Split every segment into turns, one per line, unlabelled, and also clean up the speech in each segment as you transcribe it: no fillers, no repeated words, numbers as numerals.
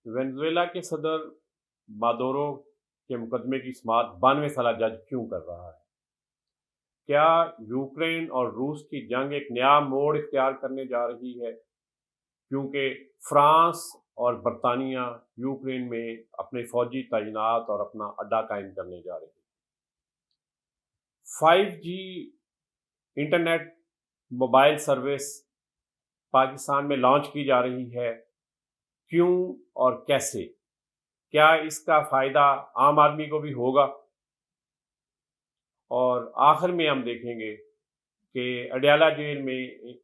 Venezuela کے صدر Maduro کے مقدمے کی سماعت 92 سالہ جج کیوں کر رہا ہے؟ کیا یوکرین اور روس کی جنگ ایک نیا موڑ اختیار کرنے جا رہی ہے؟ کیونکہ فرانس اور برطانیہ یوکرین میں اپنے فوجی تعینات اور اپنا اڈا قائم کرنے جا رہے ہیں۔ 5G internet mobile service Pakistan میں لانچ کی جا رہی ہے۔ کیوں اور کیسے؟ کیا اس کا فائدہ عام آدمی کو بھی ہوگا؟ اور آخر میں ہم دیکھیں گے کہ اڈیالہ جیل میں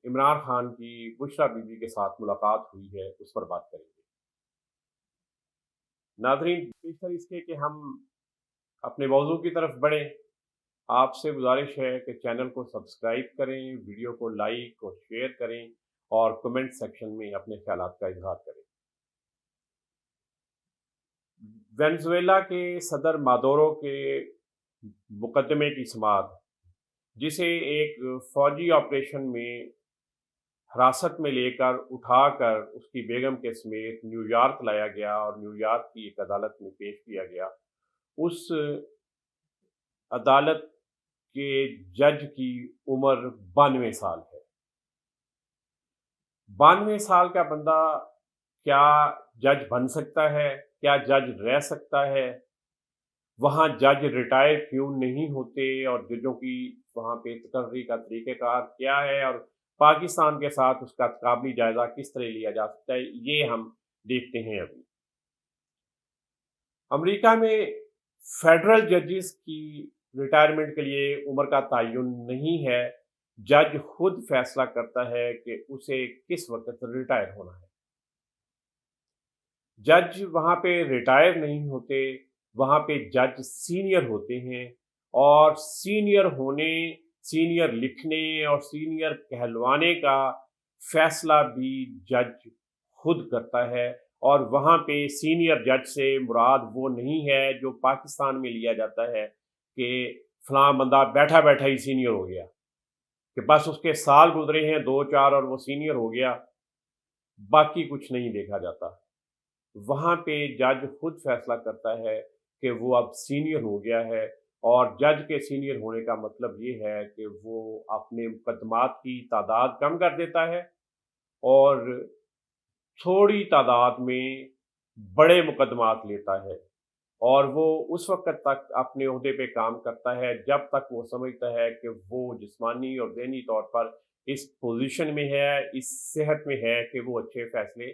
عمران خان کی بشرا بی بی کے ساتھ ملاقات ہوئی ہے، اس پر بات کریں گے۔ ناظرین، بیشتر اس کے کہ ہم اپنے موضوع کی طرف بڑھیں، آپ سے گزارش ہے کہ چینل کو سبسکرائب کریں، ویڈیو کو لائک اور شیئر کریں اور کمنٹ سیکشن میں اپنے خیالات کا اظہار کریں۔ وینزویلا کے صدر مادورو کے مقدمے کی سماعت، جسے ایک فوجی آپریشن میں حراست میں لے کر اٹھا کر اس کی بیگم کے سمیت نیو یارک لایا گیا اور نیو یارک کی ایک عدالت میں پیش کیا گیا، اس عدالت کے جج کی عمر 92 سال ہے۔ 92 سال کا بندہ کیا جج بن سکتا ہے؟ کیا جج رہ سکتا ہے؟ وہاں جج ریٹائر کیوں نہیں ہوتے اور ججوں کی وہاں پہ تقرری کا طریقہ کار کیا ہے، اور پاکستان کے ساتھ اس کا تقابلی جائزہ کس طرح لیا جا سکتا ہے، یہ ہم دیکھتے ہیں۔ ابھی امریکہ میں فیڈرل ججز کی ریٹائرمنٹ کے لیے عمر کا تعین نہیں ہے، جج خود فیصلہ کرتا ہے کہ اسے کس وقت ریٹائر ہونا ہے۔ جج وہاں پہ ریٹائر نہیں ہوتے، وہاں پہ جج سینئر ہوتے ہیں، اور سینئر ہونے، سینئر لکھنے اور سینئر کہلوانے کا فیصلہ بھی جج خود کرتا ہے۔ اور وہاں پہ سینئر جج سے مراد وہ نہیں ہے جو پاکستان میں لیا جاتا ہے کہ فلاں بندہ بیٹھا بیٹھا ہی سینئر ہو گیا، کہ بس اس کے سال گزرے ہیں 2-4 اور وہ سینئر ہو گیا، باقی کچھ نہیں دیکھا جاتا۔ وہاں پہ جج خود فیصلہ کرتا ہے کہ وہ اب سینئر ہو گیا ہے، اور جج کے سینئر ہونے کا مطلب یہ ہے کہ وہ اپنے مقدمات کی تعداد کم کر دیتا ہے اور تھوڑی تعداد میں بڑے مقدمات لیتا ہے، اور وہ اس وقت تک اپنے عہدے پہ کام کرتا ہے جب تک وہ سمجھتا ہے کہ وہ جسمانی اور ذہنی طور پر اس پوزیشن میں ہے، اس صحت میں ہے کہ وہ اچھے فیصلے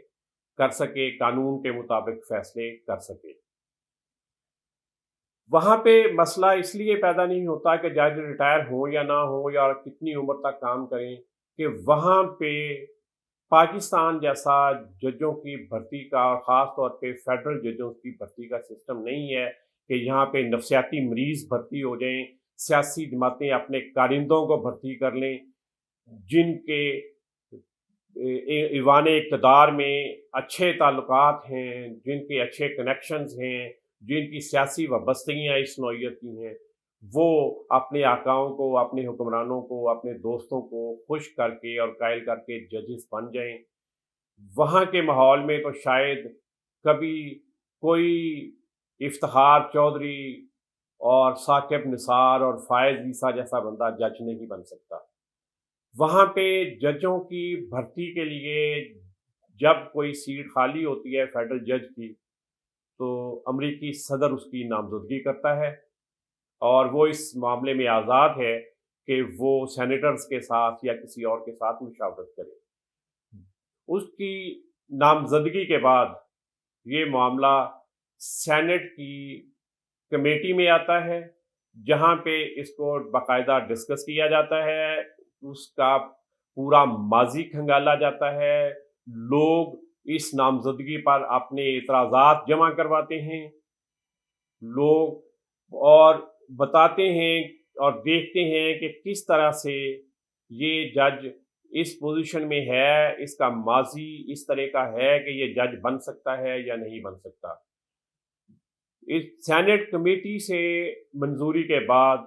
کر سکے، قانون کے مطابق فیصلے کر سکے۔ وہاں پہ مسئلہ اس لیے پیدا نہیں ہوتا کہ جج ریٹائر ہوں یا نہ ہوں یا کتنی عمر تک کام کریں، کہ وہاں پہ پاکستان جیسا ججوں کی بھرتی کا، اور خاص طور پہ فیڈرل ججوں کی بھرتی کا سسٹم نہیں ہے کہ یہاں پہ نفسیاتی مریض بھرتی ہو جائیں، سیاسی جماعتیں اپنے کارندوں کو بھرتی کر لیں جن کے ایوان اقتدار میں اچھے تعلقات ہیں، جن کے اچھے کنیکشنز ہیں، جن کی سیاسی وابستگیاں اس نوعیت کی ہیں، وہ اپنے آقاؤں کو، اپنے حکمرانوں کو، اپنے دوستوں کو خوش کر کے اور قائل کر کے ججز بن جائیں۔ وہاں کے ماحول میں تو شاید کبھی کوئی افتخار چودھری اور ثاقب نثار اور فائز عیسیٰ جیسا بندہ جج نہیں بن سکتا۔ وہاں پہ ججوں کی بھرتی کے لیے جب کوئی سیٹ خالی ہوتی ہے فیڈرل جج کی، تو امریکی صدر اس کی نامزدگی کرتا ہے، اور وہ اس معاملے میں آزاد ہے کہ وہ سینیٹرز کے ساتھ یا کسی اور کے ساتھ مشاورت کرے۔ اس کی نامزدگی کے بعد یہ معاملہ سینٹ کی کمیٹی میں آتا ہے، جہاں پہ اس کو باقاعدہ ڈسکس کیا جاتا ہے، اس کا پورا ماضی کھنگالا جاتا ہے، لوگ اس نامزدگی پر اپنے اعتراضات جمع کرواتے ہیں، لوگ اور بتاتے ہیں اور دیکھتے ہیں کہ کس طرح سے یہ جج اس پوزیشن میں ہے، اس کا ماضی اس طرح کا ہے کہ یہ جج بن سکتا ہے یا نہیں بن سکتا۔ اس سینٹ کمیٹی سے منظوری کے بعد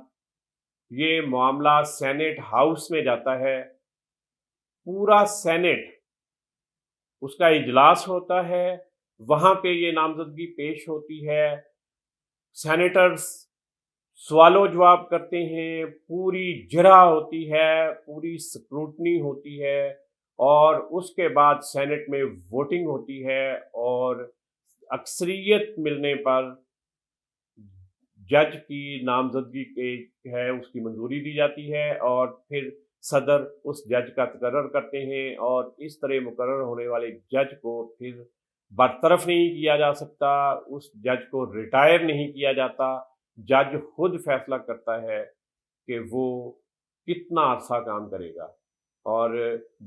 یہ معاملہ سینٹ ہاؤس میں جاتا ہے، پورا سینٹ اس کا اجلاس ہوتا ہے، وہاں پہ یہ نامزدگی پیش ہوتی ہے، سینیٹرز سوال و جواب کرتے ہیں، پوری جرح ہوتی ہے، پوری سکروٹنی ہوتی ہے، اور اس کے بعد سینٹ میں ووٹنگ ہوتی ہے، اور اکثریت ملنے پر جج کی نامزدگی کے ہے اس کی منظوری دی جاتی ہے، اور پھر صدر اس جج کا تقرر کرتے ہیں، اور اس طرح مقرر ہونے والے جج کو پھر برطرف نہیں کیا جا سکتا، اس جج کو ریٹائر نہیں کیا جاتا، جج خود فیصلہ کرتا ہے کہ وہ کتنا عرصہ کام کرے گا۔ اور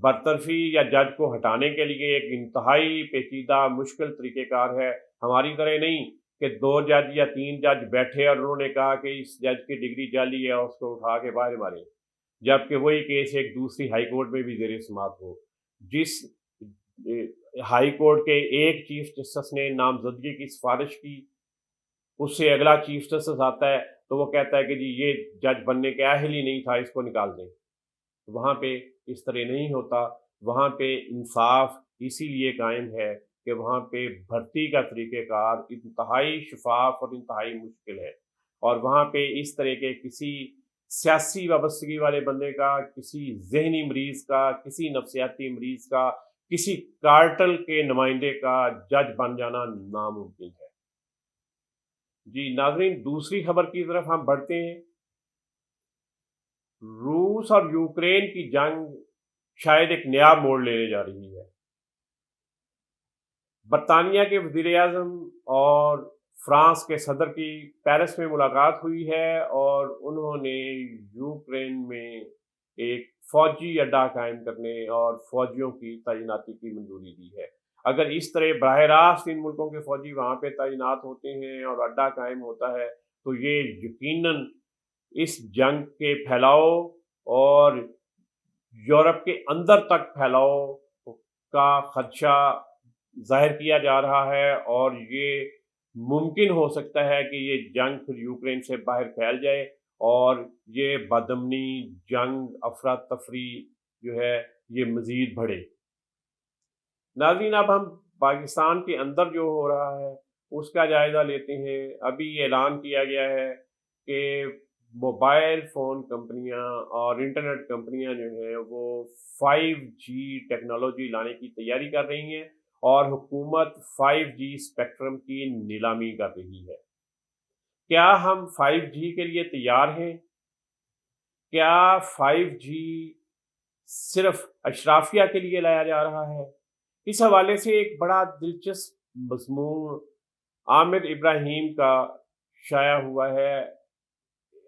برطرفی یا جج کو ہٹانے کے لیے ایک انتہائی پیچیدہ مشکل طریقہ کار ہے، ہماری طرح نہیں کہ 2 جج یا 3 جج بیٹھے اور انہوں نے کہا کہ اس جج کی ڈگری جعلی ہے اور اس کو اٹھا کے باہر مارے، جبکہ وہی کیس ایک دوسری ہائی کورٹ میں بھی زیر سماعت ہو، جس ہائی کورٹ کے ایک چیف جسٹس نے نامزدگی کی سفارش کی، اس سے اگلا چیف جسٹس آتا ہے تو وہ کہتا ہے کہ جی یہ جج بننے کے اہل ہی نہیں تھا، اس کو نکال دیں۔ وہاں پہ اس طرح نہیں ہوتا، وہاں پہ انصاف اسی لیے قائم ہے کہ وہاں پہ بھرتی کا طریقہ کار انتہائی شفاف اور انتہائی مشکل ہے، اور وہاں پہ اس طرح کے کسی سیاسی وابستگی والے بندے کا، کسی ذہنی مریض کا، کسی نفسیاتی مریض کا، کسی کارٹل کے نمائندے کا جج بن جانا ناممکن ہے۔ جی ناظرین، دوسری خبر کی طرف ہم بڑھتے ہیں۔ روس اور یوکرین کی جنگ شاید ایک نیا موڑ لینے جا رہی ہے۔ برطانیہ کے وزیر اعظم اور فرانس کے صدر کی پیرس میں ملاقات ہوئی ہے، اور انہوں نے یوکرین میں ایک فوجی اڈہ قائم کرنے اور فوجیوں کی تعیناتی کی منظوری دی ہے۔ اگر اس طرح براہ راست ان ملکوں کے فوجی وہاں پہ تعینات ہوتے ہیں اور اڈہ قائم ہوتا ہے تو یہ یقیناً اس جنگ کے پھیلاؤ اور یورپ کے اندر تک پھیلاؤ کا خدشہ ظاہر کیا جا رہا ہے، اور یہ ممکن ہو سکتا ہے کہ یہ جنگ پھر یوکرین سے باہر پھیل جائے اور یہ بدامنی، جنگ، افراتفری جو ہے یہ مزید بڑھے۔ ناظرین، اب ہم پاکستان کے اندر جو ہو رہا ہے اس کا جائزہ لیتے ہیں۔ ابھی یہ اعلان کیا گیا ہے کہ موبائل فون کمپنیاں اور انٹرنیٹ کمپنیاں جو ہیں وہ 5G ٹیکنالوجی لانے کی تیاری کر رہی ہیں، اور حکومت 5G اسپیکٹرم کی نیلامی کر رہی ہے۔ کیا ہم 5G کے لیے تیار ہیں؟ کیا 5G صرف اشرافیہ کے لیے لایا جا رہا ہے؟ اس حوالے سے ایک بڑا دلچسپ مضمون عامر ابراہیم کا شائع ہوا ہے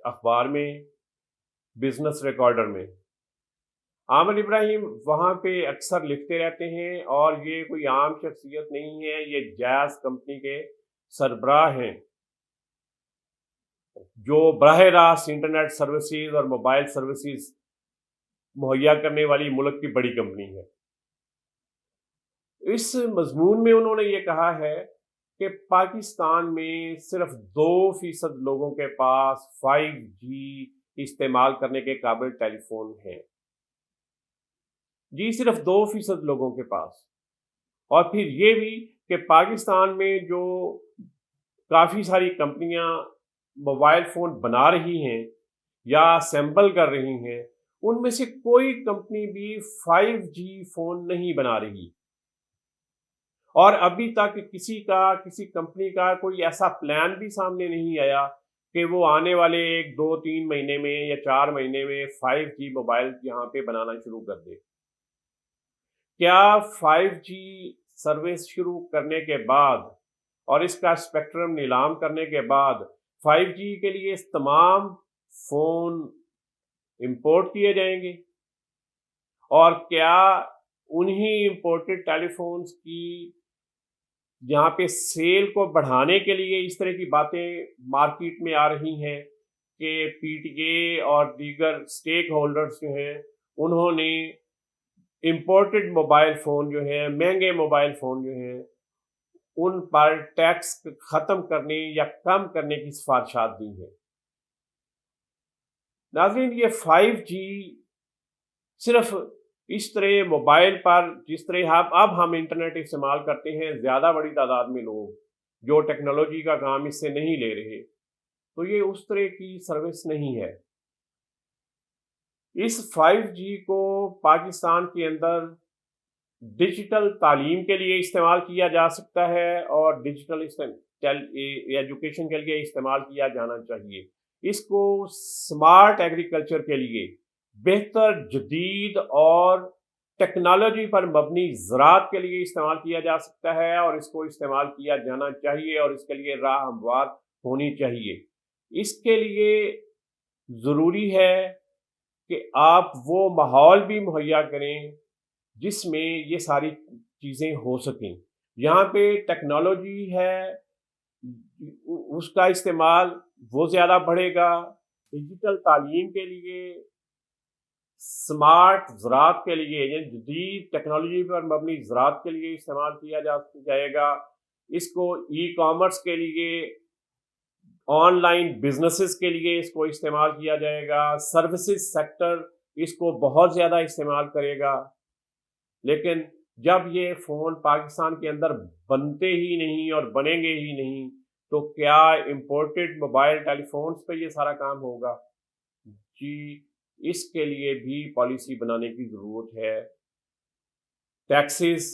اخبار میں، بزنس ریکارڈر میں۔ عامر ابراہیم وہاں پہ اکثر لکھتے رہتے ہیں، اور یہ کوئی عام شخصیت نہیں ہے، یہ جیز کمپنی کے سربراہ ہیں جو براہ راست انٹرنیٹ سروسز اور موبائل سروسز مہیا کرنے والی ملک کی بڑی کمپنی ہے۔ اس مضمون میں انہوں نے یہ کہا ہے کہ پاکستان میں صرف 2% لوگوں کے پاس 5G استعمال کرنے کے قابل ٹیلی فون ہیں۔ جی صرف 2% لوگوں کے پاس، اور پھر یہ بھی کہ پاکستان میں جو کافی ساری کمپنیاں موبائل فون بنا رہی ہیں یا اسمبل کر رہی ہیں، ان میں سے کوئی کمپنی بھی 5G فون نہیں بنا رہی، اور ابھی تک کسی کمپنی کا کوئی ایسا پلان بھی سامنے نہیں آیا کہ وہ آنے والے 1 2 3 مہینے میں یا 4 مہینے میں 5G موبائل یہاں پہ بنانا شروع کر دے۔ کیا 5G سروس شروع کرنے کے بعد اور اس کا اسپیکٹرم نیلام کرنے کے بعد 5G کے لیے تمام فون امپورٹ کیے جائیں گے؟ اور کیا انہی امپورٹڈ ٹیلی فونز کی یہاں پہ سیل کو بڑھانے کے لیے اس طرح کی باتیں مارکیٹ میں آ رہی ہیں کہ PTA اور دیگر سٹیک ہولڈرز جو ہیں انہوں نے امپورٹڈ موبائل فون جو ہیں، مہنگے موبائل فون جو ہیں، ان پر ٹیکس ختم کرنے یا کم کرنے کی سفارشات دی ہیں۔ ناظرین، یہ 5G صرف اس طرح موبائل پر جس طرح اب ہم انٹرنیٹ استعمال کرتے ہیں، زیادہ بڑی تعداد میں لوگ جو ٹیکنالوجی کا کام اس سے نہیں لے رہے، تو یہ اس طرح کی سروس نہیں ہے۔ اس 5G کو پاکستان کے اندر ڈیجیٹل تعلیم کے لیے استعمال کیا جا سکتا ہے اور ڈیجیٹل ایجوکیشن کے لیے استعمال کیا جانا چاہیے۔ اس کو سمارٹ ایگریکلچر کے لیے، بہتر جدید اور ٹیکنالوجی پر مبنی زراعت کے لیے استعمال کیا جا سکتا ہے، اور اس کو استعمال کیا جانا چاہیے، اور اس کے لیے راہ ہموار ہونی چاہیے۔ اس کے لیے ضروری ہے کہ آپ وہ ماحول بھی مہیا کریں جس میں یہ ساری چیزیں ہو سکیں۔ یہاں پہ ٹیکنالوجی ہے، اس کا استعمال وہ زیادہ بڑھے گا۔ ڈیجیٹل تعلیم کے لیے، سمارٹ زراعت کے لیے، یعنی جدید ٹیکنالوجی پر مبنی زراعت کے لیے استعمال کیا جائے گا۔ اس کو ای کامرس کے لیے، آن لائن بزنسز کے لیے اس کو استعمال کیا جائے گا۔ سروسز سیکٹر اس کو بہت زیادہ استعمال کرے گا۔ لیکن جب یہ فون پاکستان کے اندر بنتے ہی نہیں اور بنیں گے ہی نہیں، تو کیا امپورٹڈ موبائل ٹیلی فونز پہ یہ سارا کام ہوگا؟ جی، اس کے لیے بھی پالیسی بنانے کی ضرورت ہے۔ ٹیکسز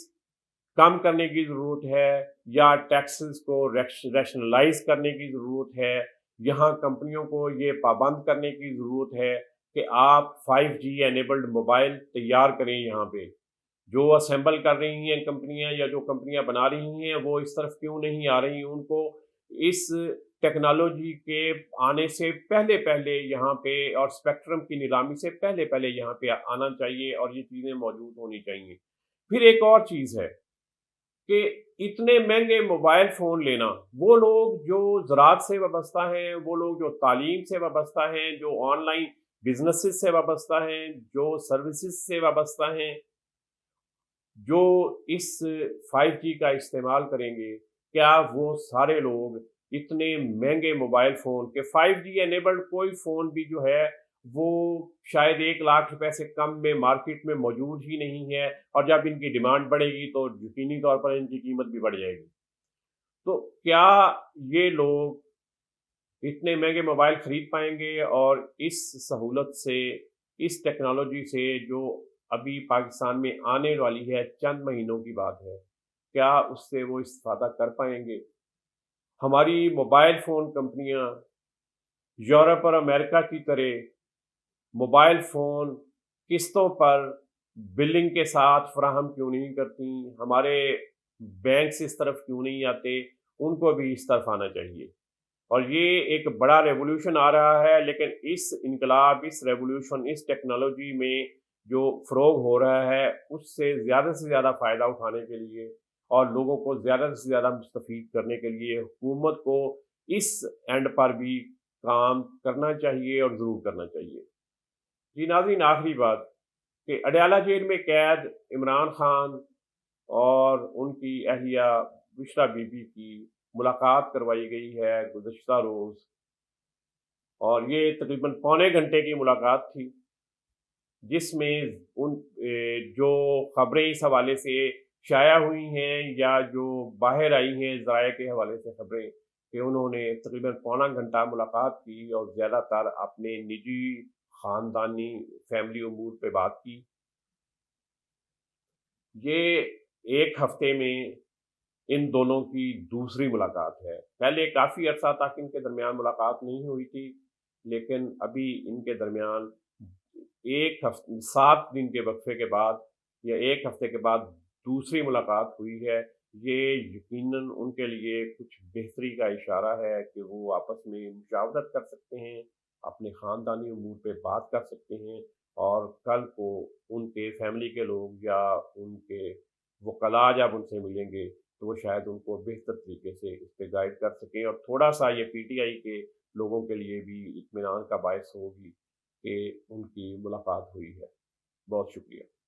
کم کرنے کی ضرورت ہے، یا ٹیکسز کو ریشنلائز کرنے کی ضرورت ہے۔ یہاں کمپنیوں کو یہ پابند کرنے کی ضرورت ہے کہ آپ 5G انیبلڈ موبائل تیار کریں۔ یہاں پہ جو اسمبل کر رہی ہیں کمپنیاں، یا جو کمپنیاں بنا رہی ہیں، وہ اس طرف کیوں نہیں آ رہی؟ ان کو اس ٹیکنالوجی کے آنے سے پہلے یہاں پہ، اور اسپیکٹرم کی نیلامی سے پہلے یہاں پہ آنا چاہیے، اور یہ چیزیں موجود ہونی چاہیے۔ پھر ایک اور چیز ہے کہ اتنے مہنگے موبائل فون لینا، وہ لوگ جو زراعت سے وابستہ ہیں، وہ لوگ جو تعلیم سے وابستہ ہیں، جو آن لائن بزنسز سے وابستہ ہیں، جو سروسز سے وابستہ ہیں، جو اس 5G کا استعمال کریں گے، کیا وہ سارے لوگ اتنے مہنگے موبائل فون کہ 5G انیبلڈ کوئی فون بھی جو ہے وہ شاید 1 لاکھ روپے سے کم میں مارکیٹ میں موجود ہی نہیں ہے، اور جب ان کی ڈیمانڈ بڑھے گی تو یقینی طور پر ان کی قیمت بھی بڑھ جائے گی۔ تو کیا یہ لوگ اتنے مہنگے موبائل خرید پائیں گے؟ اور اس سہولت سے، اس ٹیکنالوجی سے جو ابھی پاکستان میں آنے والی ہے، چند مہینوں کی بات ہے، کیا اس سے وہ استفادہ کر پائیں گے؟ ہماری موبائل فون کمپنیاں یورپ اور امریکہ کی طرح موبائل فون قسطوں پر بلنگ کے ساتھ فراہم کیوں نہیں کرتی؟ ہمارے بینکس اس طرف کیوں نہیں آتے؟ ان کو بھی اس طرف آنا چاہیے۔ اور یہ ایک بڑا ریولوشن آ رہا ہے، لیکن اس انقلاب، اس ریولوشن، اس ٹیکنالوجی میں جو فروغ ہو رہا ہے، اس سے زیادہ فائدہ اٹھانے کے لیے اور لوگوں کو زیادہ سے زیادہ مستفید کرنے کے لیے حکومت کو اس اینڈ پر بھی کام کرنا چاہیے، اور ضرور کرنا چاہیے۔ جی ناظرین، آخری بات کہ اڈیالہ جیل میں قید عمران خان اور ان کی اہلیہ بشرا بی بی کی ملاقات کروائی گئی ہے گزشتہ روز، اور یہ تقریباً پونے گھنٹے کی ملاقات تھی، جس میں ان جو خبریں اس حوالے سے شائع ہوئی ہیں یا جو باہر آئی ہیں ذرائع کے حوالے سے خبریں، کہ انہوں نے تقریباً پونا گھنٹہ ملاقات کی اور زیادہ تر اپنے نجی خاندانی فیملی امور پہ بات کی۔ یہ ایک ہفتے میں ان دونوں کی دوسری ملاقات ہے۔ پہلے کافی عرصہ تک ان کے درمیان ملاقات نہیں ہوئی تھی، لیکن ابھی ان کے درمیان 7 دن کے وقفے کے بعد یا 1 ہفتے کے بعد دوسری ملاقات ہوئی ہے۔ یہ یقیناً ان کے لیے کچھ بہتری کا اشارہ ہے کہ وہ آپس میں مشاورت کر سکتے ہیں، اپنے خاندانی امور پہ بات کر سکتے ہیں، اور کل کو ان کے فیملی کے لوگ یا ان کے وکلاء جب ان سے ملیں گے تو وہ شاید ان کو بہتر طریقے سے اس پہ گائیڈ کر سکیں، اور تھوڑا سا یہ پی ٹی آئی کے لوگوں کے لیے بھی اطمینان کا باعث ہوگی کہ ان کی ملاقات ہوئی ہے۔ بہت شکریہ۔